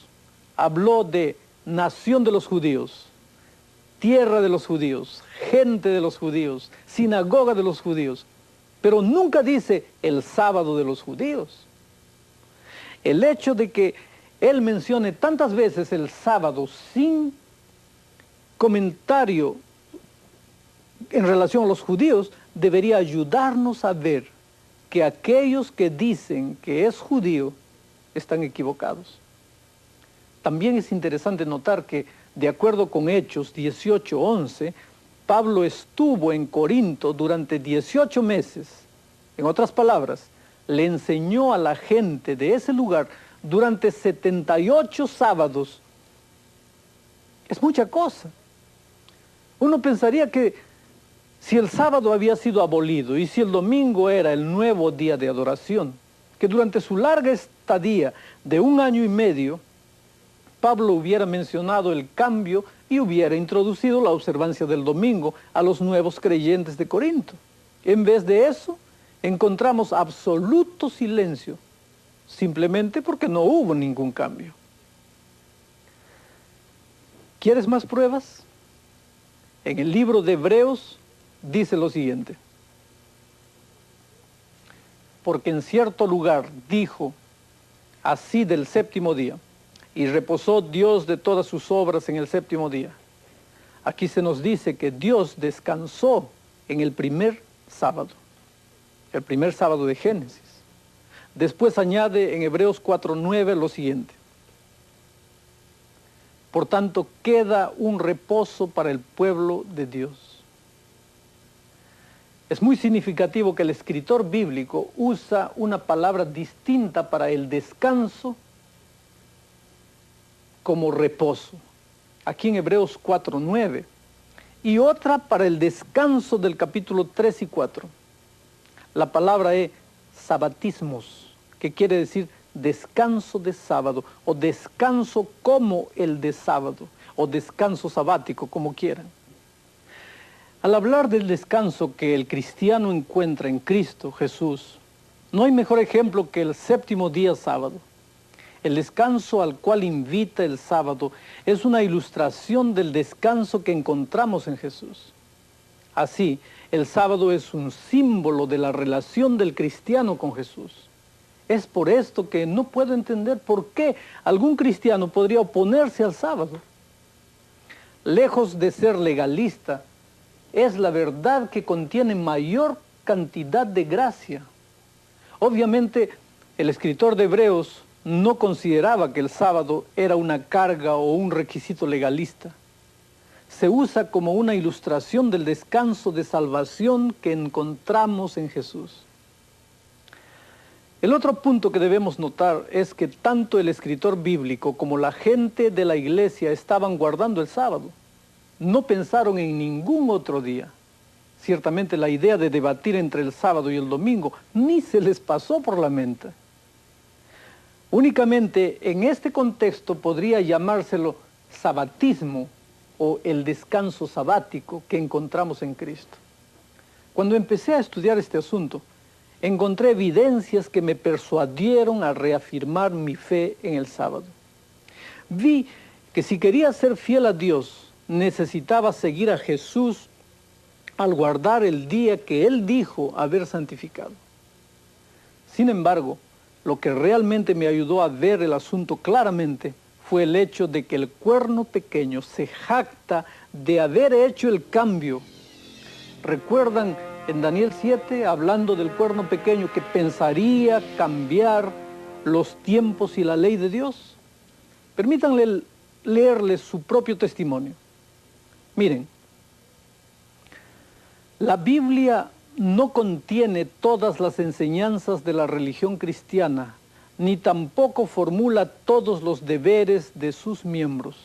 habló de nación de los judíos, tierra de los judíos, gente de los judíos, sinagoga de los judíos, pero nunca dice el sábado de los judíos. El hecho de que él mencione tantas veces el sábado sin comentario en relación a los judíos debería ayudarnos a ver que aquellos que dicen que es judío están equivocados. También es interesante notar que, de acuerdo con Hechos 18:11, Pablo estuvo en Corinto durante 18 meses. En otras palabras, le enseñó a la gente de ese lugar durante 78 sábados. Es mucha cosa. Uno pensaría que si el sábado había sido abolido y si el domingo era el nuevo día de adoración, que durante su larga estadía de 1 año y medio, Pablo hubiera mencionado el cambio y hubiera introducido la observancia del domingo a los nuevos creyentes de Corinto. En vez de eso, encontramos absoluto silencio, simplemente porque no hubo ningún cambio. ¿Quieres más pruebas? En el libro de Hebreos dice lo siguiente: porque en cierto lugar dijo así del séptimo día, y reposó Dios de todas sus obras en el séptimo día. Aquí se nos dice que Dios descansó en el primer sábado de Génesis. Después añade en Hebreos 4:9 lo siguiente: por tanto queda un reposo para el pueblo de Dios. Es muy significativo que el escritor bíblico usa una palabra distinta para el descanso como reposo, aquí en Hebreos 4:9, y otra para el descanso del capítulo 3 y 4. La palabra es sabatismos, que quiere decir descanso de sábado, o descanso como el de sábado, o descanso sabático, como quieran. Al hablar del descanso que el cristiano encuentra en Cristo Jesús, no hay mejor ejemplo que el séptimo día sábado. El descanso al cual invita el sábado es una ilustración del descanso que encontramos en Jesús. Así, el sábado es un símbolo de la relación del cristiano con Jesús. Es por esto que no puedo entender por qué algún cristiano podría oponerse al sábado. Lejos de ser legalista, es la verdad que contiene mayor cantidad de gracia. Obviamente, el escritor de Hebreos no consideraba que el sábado era una carga o un requisito legalista. Se usa como una ilustración del descanso de salvación que encontramos en Jesús. El otro punto que debemos notar es que tanto el escritor bíblico como la gente de la iglesia estaban guardando el sábado. No pensaron en ningún otro día. Ciertamente la idea de debatir entre el sábado y el domingo ni se les pasó por la mente. Únicamente en este contexto podría llamárselo sabatismo o el descanso sabático que encontramos en Cristo. Cuando empecé a estudiar este asunto, encontré evidencias que me persuadieron a reafirmar mi fe en el sábado. Vi que si quería ser fiel a Dios, necesitaba seguir a Jesús al guardar el día que Él dijo haber santificado. Sin embargo, lo que realmente me ayudó a ver el asunto claramente fue el hecho de que el cuerno pequeño se jacta de haber hecho el cambio. ¿Recuerdan en Daniel 7, hablando del cuerno pequeño, que pensaría cambiar los tiempos y la ley de Dios? Permítanle leerles su propio testimonio. Miren, la Biblia no contiene todas las enseñanzas de la religión cristiana, ni tampoco formula todos los deberes de sus miembros.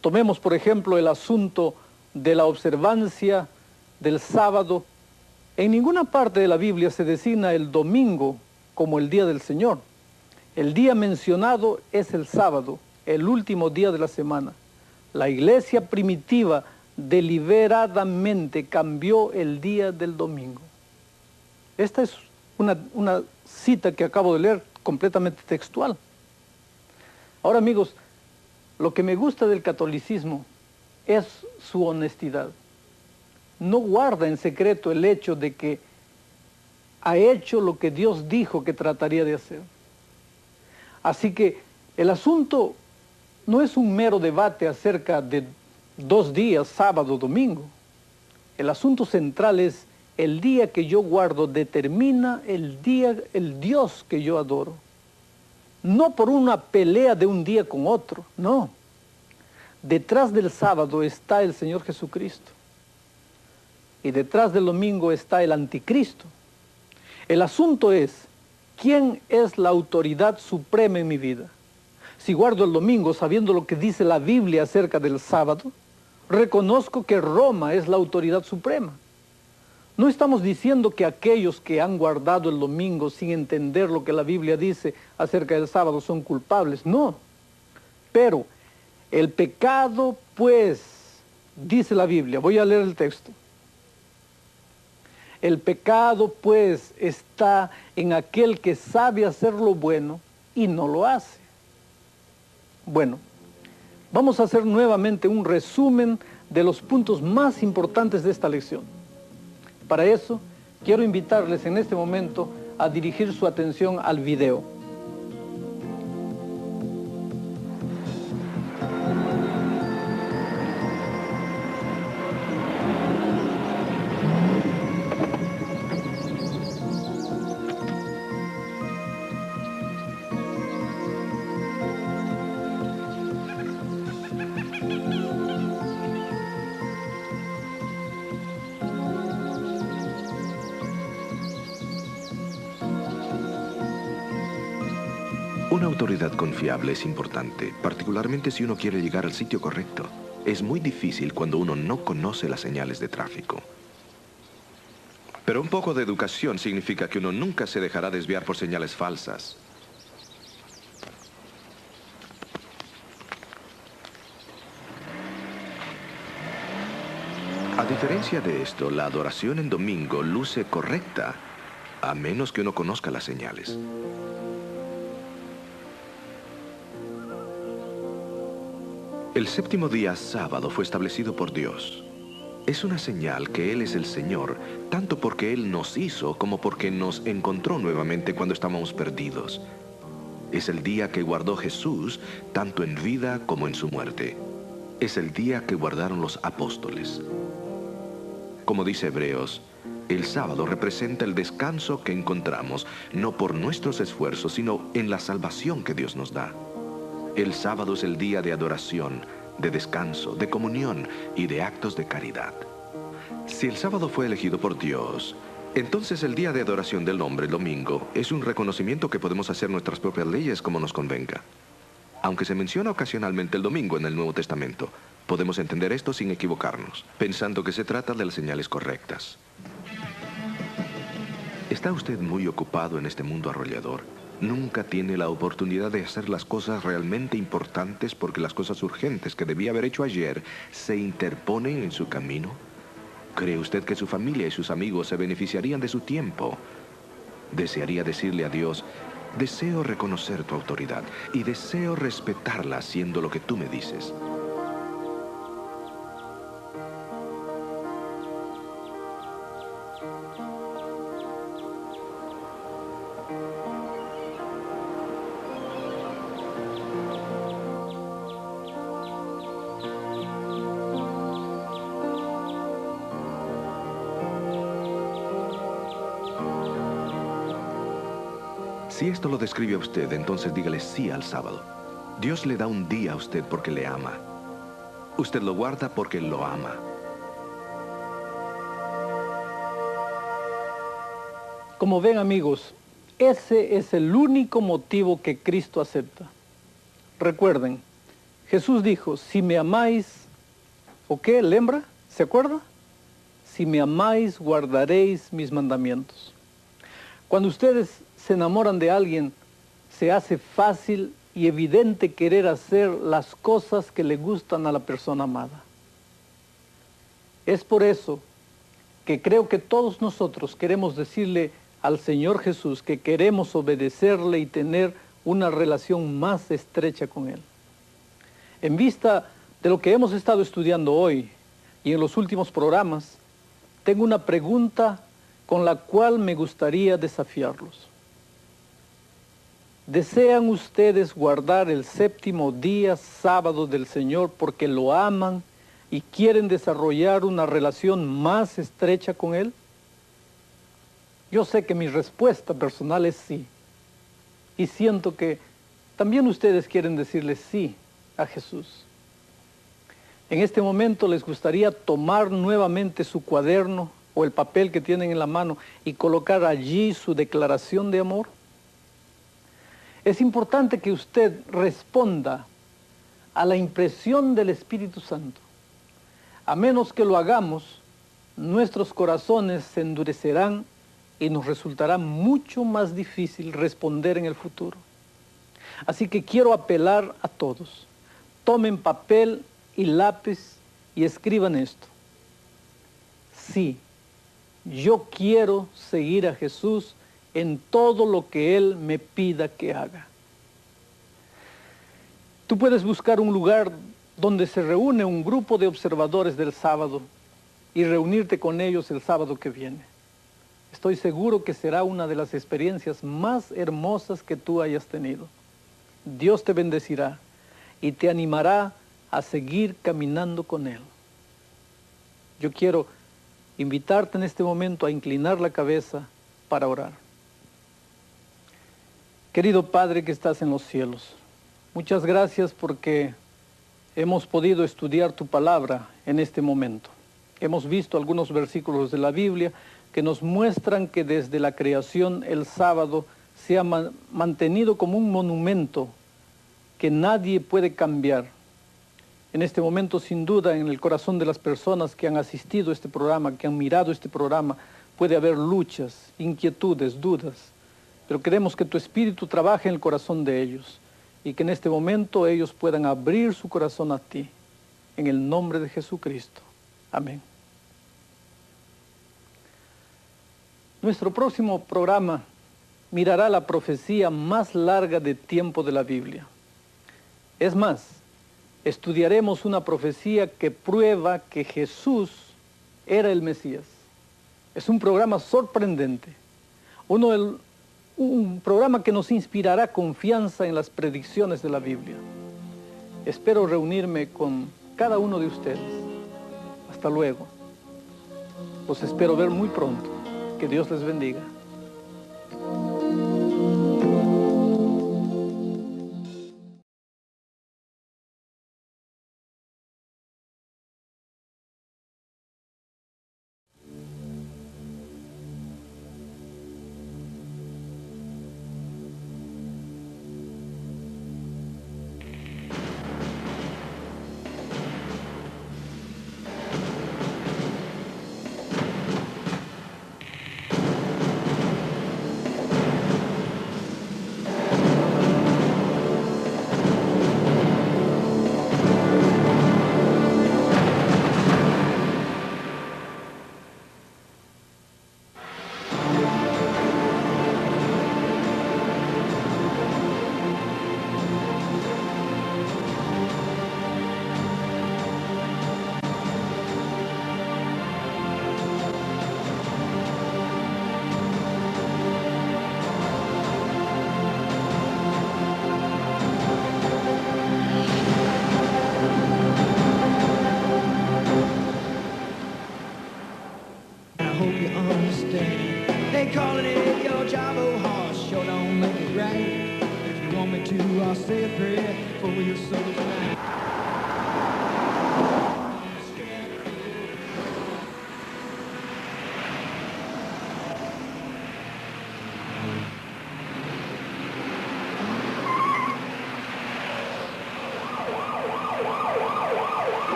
Tomemos, por ejemplo, el asunto de la observancia del sábado. En ninguna parte de la Biblia se designa el domingo como el día del Señor. El día mencionado es el sábado, el último día de la semana. La iglesia primitiva deliberadamente cambió el día del domingo. Esta es una cita que acabo de leer, completamente textual. Ahora, amigos, lo que me gusta del catolicismo es su honestidad. No guarda en secreto el hecho de que ha hecho lo que Dios dijo que trataría de hacer. Así que el asunto no es un mero debate acerca de 2 días, sábado, domingo. El asunto central es el día que yo guardo determina el Dios que yo adoro. No por una pelea de un día con otro, no. Detrás del sábado está el Señor Jesucristo. Y detrás del domingo está el anticristo. El asunto es, ¿quién es la autoridad suprema en mi vida? Si guardo el domingo sabiendo lo que dice la Biblia acerca del sábado, reconozco que Roma es la autoridad suprema. No estamos diciendo que aquellos que han guardado el domingo sin entender lo que la Biblia dice acerca del sábado son culpables, no. Pero el pecado, pues, dice la Biblia, voy a leer el texto. El pecado, pues, está en aquel que sabe hacer lo bueno y no lo hace. Bueno, vamos a hacer nuevamente un resumen de los puntos más importantes de esta lección. Para eso, quiero invitarles en este momento a dirigir su atención al video. Una autoridad confiable es importante, particularmente si uno quiere llegar al sitio correcto. Es muy difícil cuando uno no conoce las señales de tráfico. Pero un poco de educación significa que uno nunca se dejará desviar por señales falsas. A diferencia de esto, la adoración en domingo luce correcta, a menos que uno conozca las señales. El séptimo día sábado fue establecido por Dios. Es una señal que Él es el Señor, tanto porque Él nos hizo como porque nos encontró nuevamente cuando estábamos perdidos. Es el día que guardó Jesús, tanto en vida como en su muerte. Es el día que guardaron los apóstoles. Como dice Hebreos, el sábado representa el descanso que encontramos, no por nuestros esfuerzos, sino en la salvación que Dios nos da. El sábado es el día de adoración, de descanso, de comunión y de actos de caridad. Si el sábado fue elegido por Dios, entonces el día de adoración del hombre, el domingo, es un reconocimiento que podemos hacer nuestras propias leyes como nos convenga. Aunque se menciona ocasionalmente el domingo en el Nuevo Testamento, podemos entender esto sin equivocarnos, pensando que se trata de las señales correctas. ¿Está usted muy ocupado en este mundo arrollador? ¿Nunca tiene la oportunidad de hacer las cosas realmente importantes porque las cosas urgentes que debía haber hecho ayer se interponen en su camino? ¿Cree usted que su familia y sus amigos se beneficiarían de su tiempo? Desearía decirle a Dios: deseo reconocer tu autoridad y deseo respetarla haciendo lo que tú me dices. Si esto lo describe a usted, entonces dígale sí al sábado. Dios le da un día a usted porque le ama. Usted lo guarda porque lo ama. Como ven, amigos, ese es el único motivo que Cristo acepta. Recuerden, Jesús dijo: si me amáis, ¿o qué? ¿Lembra? ¿Se acuerda? Si me amáis, guardaréis mis mandamientos. Cuando ustedes se enamoran de alguien, se hace fácil y evidente querer hacer las cosas que le gustan a la persona amada. Es por eso que creo que todos nosotros queremos decirle al Señor Jesús que queremos obedecerle y tener una relación más estrecha con Él. En vista de lo que hemos estado estudiando hoy y en los últimos programas, tengo una pregunta con la cual me gustaría desafiarlos. ¿Desean ustedes guardar el séptimo día, sábado del Señor, porque lo aman y quieren desarrollar una relación más estrecha con Él? Yo sé que mi respuesta personal es sí. Y siento que también ustedes quieren decirle sí a Jesús. En este momento les gustaría tomar nuevamente su cuaderno o el papel que tienen en la mano y colocar allí su declaración de amor. Es importante que usted responda a la impresión del Espíritu Santo. A menos que lo hagamos, nuestros corazones se endurecerán y nos resultará mucho más difícil responder en el futuro. Así que quiero apelar a todos. Tomen papel y lápiz y escriban esto. Sí, yo quiero seguir a Jesús en todo lo que Él me pida que haga. Tú puedes buscar un lugar donde se reúne un grupo de observadores del sábado y reunirte con ellos el sábado que viene. Estoy seguro que será una de las experiencias más hermosas que tú hayas tenido. Dios te bendecirá y te animará a seguir caminando con Él. Yo quiero invitarte en este momento a inclinar la cabeza para orar. Querido Padre que estás en los cielos, muchas gracias porque hemos podido estudiar tu palabra en este momento. Hemos visto algunos versículos de la Biblia que nos muestran que desde la creación el sábado se ha mantenido como un monumento que nadie puede cambiar. En este momento, sin duda, en el corazón de las personas que han asistido a este programa, que han mirado este programa, puede haber luchas, inquietudes, dudas. Pero queremos que tu Espíritu trabaje en el corazón de ellos y que en este momento ellos puedan abrir su corazón a ti. En el nombre de Jesucristo. Amén. Nuestro próximo programa mirará la profecía más larga de tiempo de la Biblia. Es más, estudiaremos una profecía que prueba que Jesús era el Mesías. Es un programa sorprendente, un programa que nos inspirará confianza en las predicciones de la Biblia. Espero reunirme con cada uno de ustedes. Hasta luego. Los espero ver muy pronto. Que Dios les bendiga. I hope you understand. They calling it your job, oh horse, sure don't make it right. If you want me to, I'll say a prayer for your soul tonight.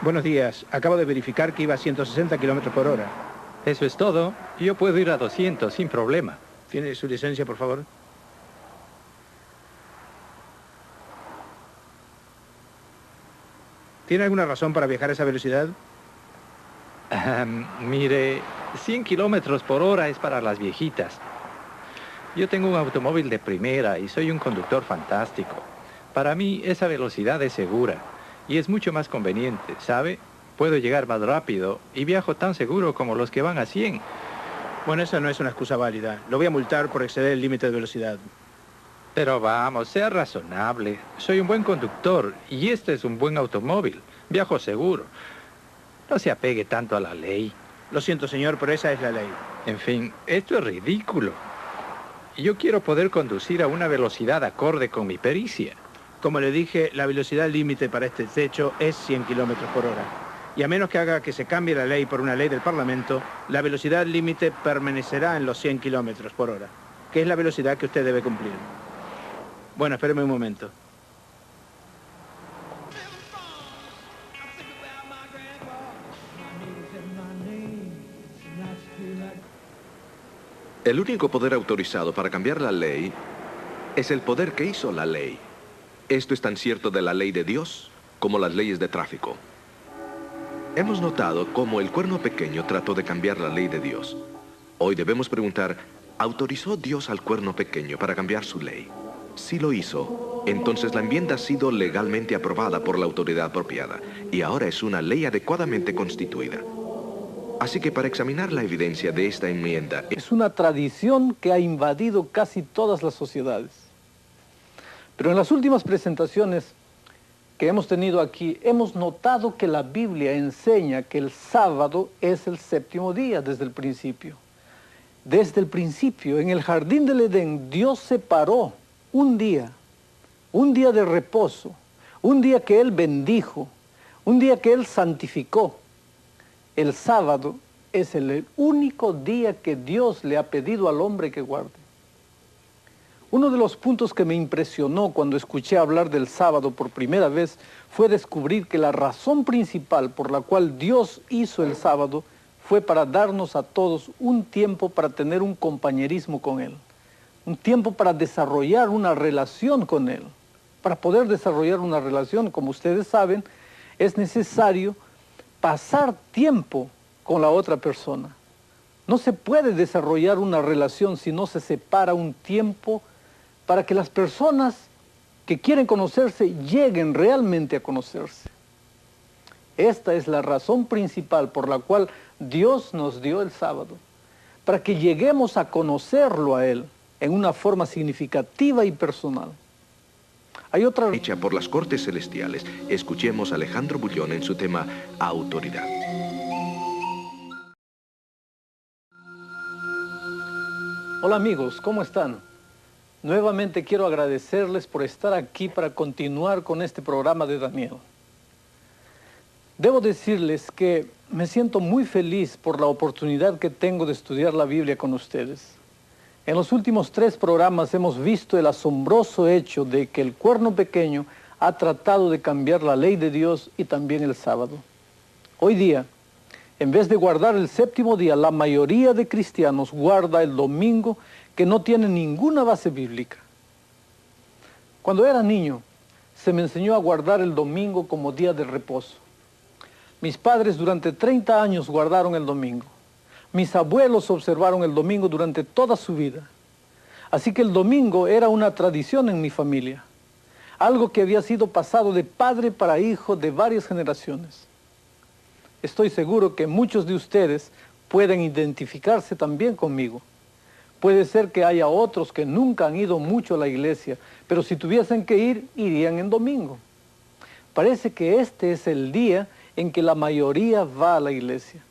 Buenos días. Acabo de verificar que iba a 160 kilómetros por hora. Eso es todo. Yo puedo ir a 200 sin problema. ¿Tiene su licencia, por favor? ¿Tiene alguna razón para viajar a esa velocidad? Mire, 100 kilómetros por hora es para las viejitas. Yo tengo un automóvil de primera y soy un conductor fantástico. Para mí, esa velocidad es segura y es mucho más conveniente, ¿sabe? Puedo llegar más rápido y viajo tan seguro como los que van a 100. Bueno, esa no es una excusa válida. Lo voy a multar por exceder el límite de velocidad. Pero vamos, sea razonable. Soy un buen conductor y este es un buen automóvil. Viajo seguro. No se apegue tanto a la ley. Lo siento, señor, pero esa es la ley. En fin, esto es ridículo. Yo quiero poder conducir a una velocidad acorde con mi pericia. Como le dije, la velocidad límite para este techo es 100 kilómetros por hora. Y a menos que haga que se cambie la ley por una ley del Parlamento, la velocidad límite permanecerá en los 100 kilómetros por hora, que es la velocidad que usted debe cumplir. Bueno, espéreme un momento. El único poder autorizado para cambiar la ley es el poder que hizo la ley. Esto es tan cierto de la ley de Dios como las leyes de tráfico. Hemos notado cómo el cuerno pequeño trató de cambiar la ley de Dios. Hoy debemos preguntar, ¿autorizó Dios al cuerno pequeño para cambiar su ley? Si lo hizo, entonces la enmienda ha sido legalmente aprobada por la autoridad apropiada y ahora es una ley adecuadamente constituida. Así que para examinar la evidencia de esta enmienda... Es una tradición que ha invadido casi todas las sociedades. Pero en las últimas presentaciones que hemos tenido aquí, hemos notado que la Biblia enseña que el sábado es el séptimo día desde el principio. Desde el principio, en el jardín del Edén, Dios separó un día de reposo, un día que Él bendijo, un día que Él santificó. El sábado es el único día que Dios le ha pedido al hombre que guarde. Uno de los puntos que me impresionó cuando escuché hablar del sábado por primera vez fue descubrir que la razón principal por la cual Dios hizo el sábado fue para darnos a todos un tiempo para tener un compañerismo con Él, un tiempo para desarrollar una relación con Él. Para poder desarrollar una relación, como ustedes saben, es necesario pasar tiempo con la otra persona. No se puede desarrollar una relación si no se separa un tiempo para que las personas que quieren conocerse lleguen realmente a conocerse. Esta es la razón principal por la cual Dios nos dio el sábado, para que lleguemos a conocerlo a Él en una forma significativa y personal. Hay otra hecha por las Cortes Celestiales. Escuchemos a Alejandro Bullón en su tema Autoridad. Hola amigos, ¿cómo están? Nuevamente quiero agradecerles por estar aquí para continuar con este programa de Daniel. Debo decirles que me siento muy feliz por la oportunidad que tengo de estudiar la Biblia con ustedes. En los últimos 3 programas hemos visto el asombroso hecho de que el cuerno pequeño ha tratado de cambiar la ley de Dios y también el sábado. Hoy día, en vez de guardar el 7º día, la mayoría de cristianos guarda el domingo, que no tiene ninguna base bíblica. Cuando era niño, se me enseñó a guardar el domingo como día de reposo. Mis padres durante 30 años guardaron el domingo. Mis abuelos observaron el domingo durante toda su vida. Así que el domingo era una tradición en mi familia, algo que había sido pasado de padre para hijo de varias generaciones. Estoy seguro que muchos de ustedes pueden identificarse también conmigo. Puede ser que haya otros que nunca han ido mucho a la iglesia, pero si tuviesen que ir, irían en domingo. Parece que este es el día en que la mayoría va a la iglesia.